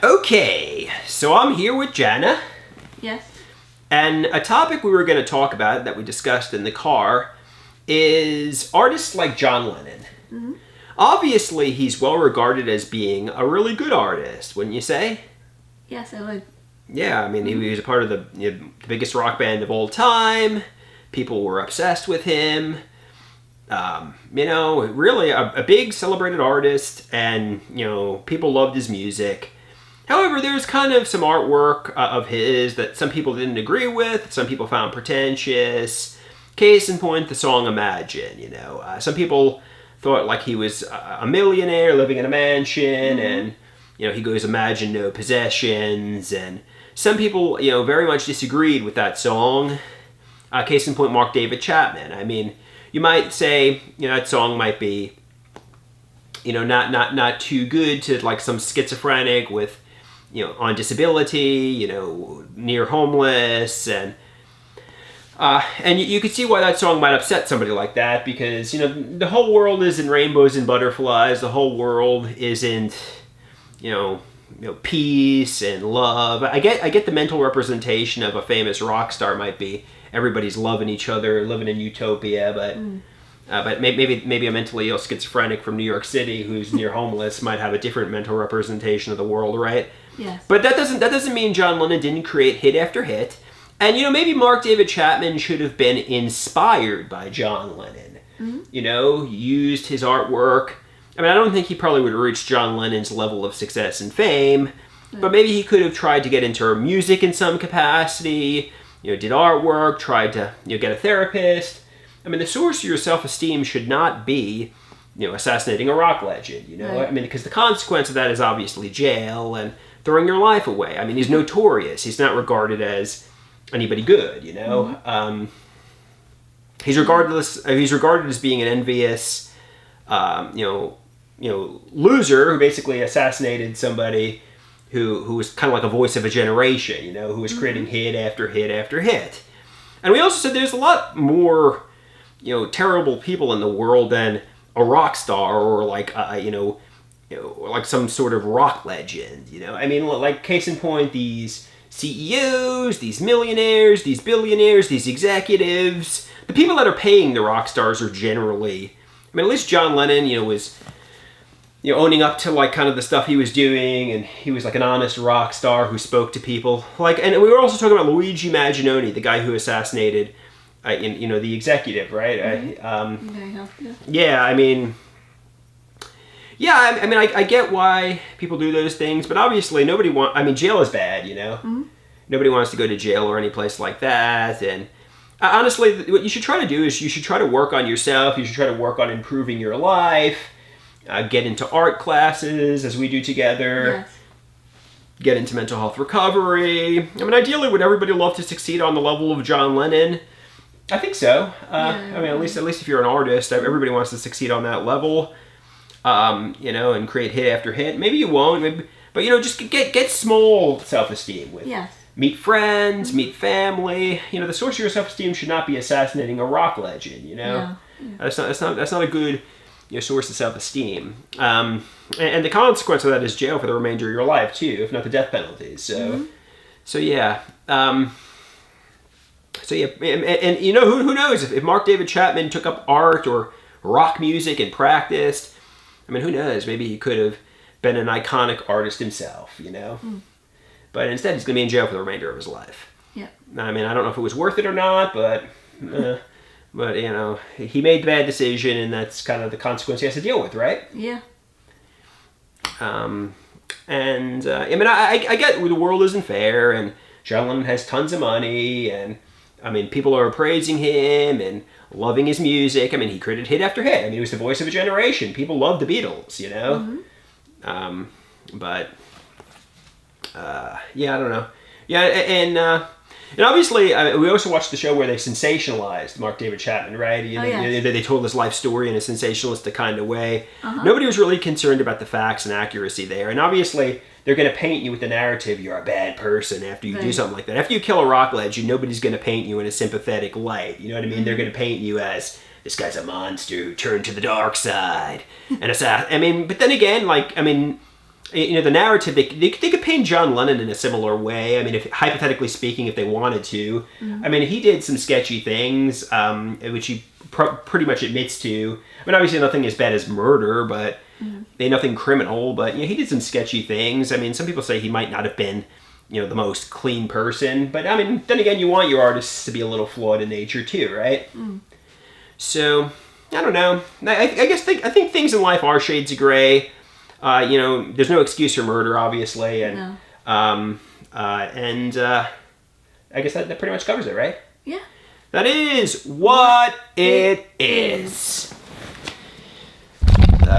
Okay, so I'm here with Jana, Yes. and a topic we were going to talk about that we discussed in the car is artists like John Lennon. Mm-hmm. Obviously, he's well regarded as being a really good artist, wouldn't you say? Yes, I would. Yeah, I mean, he was a part of the biggest rock band of all time. People were obsessed with him. Really a big celebrated artist, and, people loved his music. However, there's kind of some artwork of his that some people didn't agree with, some people found pretentious. Case in point, the song Imagine, some people thought like he was a millionaire living in a mansion, and, he goes, imagine no possessions, and some people, very much disagreed with that song. Case in point, Mark David Chapman. I mean, you might say, that song might be, not too good to like some schizophrenic with, on disability, near homeless, and you could see why that song might upset somebody like that, because, the whole world isn't rainbows and butterflies. The whole world isn't, peace and love. I get the mental representation of a famous rock star might be everybody's loving each other, living in utopia, but maybe a mentally ill schizophrenic from New York City who's near homeless might have a different mental representation of the world, right? Yes. But that doesn't mean John Lennon didn't create hit after hit. And, maybe Mark David Chapman should have been inspired by John Lennon. Mm-hmm. Used his artwork. I mean, I don't think he probably would have reached John Lennon's level of success and fame, but maybe he could have tried to get into music in some capacity, did artwork, tried to, get a therapist. I mean, the source of your self-esteem should not be, assassinating a rock legend, Right. I mean, because the consequence of that is obviously jail and throwing your life away. I mean, he's notorious. He's not regarded as anybody good, Mm-hmm. He's regarded as being an envious, loser who basically assassinated somebody who was kind of like a voice of a generation, who was creating hit after hit after hit. And we also said there's a lot more, terrible people in the world than a rock star or like, like some sort of rock legend, I mean, like case in point, these CEOs, these millionaires, these billionaires, these executives, the people that are paying the rock stars are generally, I mean, at least John Lennon, was, owning up to like kind of the stuff he was doing, and he was like an honest rock star who spoke to people. Like, and we were also talking about Luigi Maginoni, the guy who assassinated, the executive, right? Yeah, I mean, I get why people do those things, but obviously jail is bad, Mm-hmm. Nobody wants to go to jail or any place like that, and honestly, what you should try to do is you should try to work on yourself, you should try to work on improving your life, get into art classes, as we do together, Yes. get into mental health recovery. I mean, ideally, would everybody love to succeed on the level of John Lennon? I think so. I mean, at least if you're an artist, everybody wants to succeed on that level. And create hit after hit. Maybe you won't, but just get small self-esteem with. Yes. Meet friends, meet family. The source of your self-esteem should not be assassinating a rock legend. Yeah. That's not a good source of self-esteem. And the consequence of that is jail for the remainder of your life too, if not the death penalty. So yeah. And who knows if Mark David Chapman took up art or rock music and practiced. I mean, who knows? Maybe he could have been an iconic artist himself, But instead, he's going to be in jail for the remainder of his life. Yeah. I mean, I don't know if it was worth it or not, but he made the bad decision, and that's kind of the consequence he has to deal with, right? Yeah. I get the world isn't fair, and John Lennon has tons of money, and I mean, people are praising him and loving his music. I mean, he created hit after hit. I mean, he was the voice of a generation. People loved the Beatles, I don't know. Yeah, and obviously, we also watched the show where they sensationalized Mark David Chapman, right? They told his life story in a sensationalistic kind of way. Nobody was really concerned about the facts and accuracy there. And obviously, they're going to paint you with the narrative you're a bad person after you do something like that. After you kill a rock legend, nobody's going to paint you in a sympathetic light. You know what I mean? They're going to paint you as this guy's a monster who turned to the dark side. But then again, the narrative, they could paint John Lennon in a similar way. I mean, if hypothetically speaking, if they wanted to. I mean, he did some sketchy things, which he pretty much admits to. I mean, obviously nothing as bad as murder, but nothing criminal. But he did some sketchy things. I mean, some people say he might not have been, the most clean person. But I mean, then again, you want your artists to be a little flawed in nature too, right? So I don't know. I think things in life are shades of gray. There's no excuse for murder, obviously, and I guess that pretty much covers it, right? Yeah. That is what it is.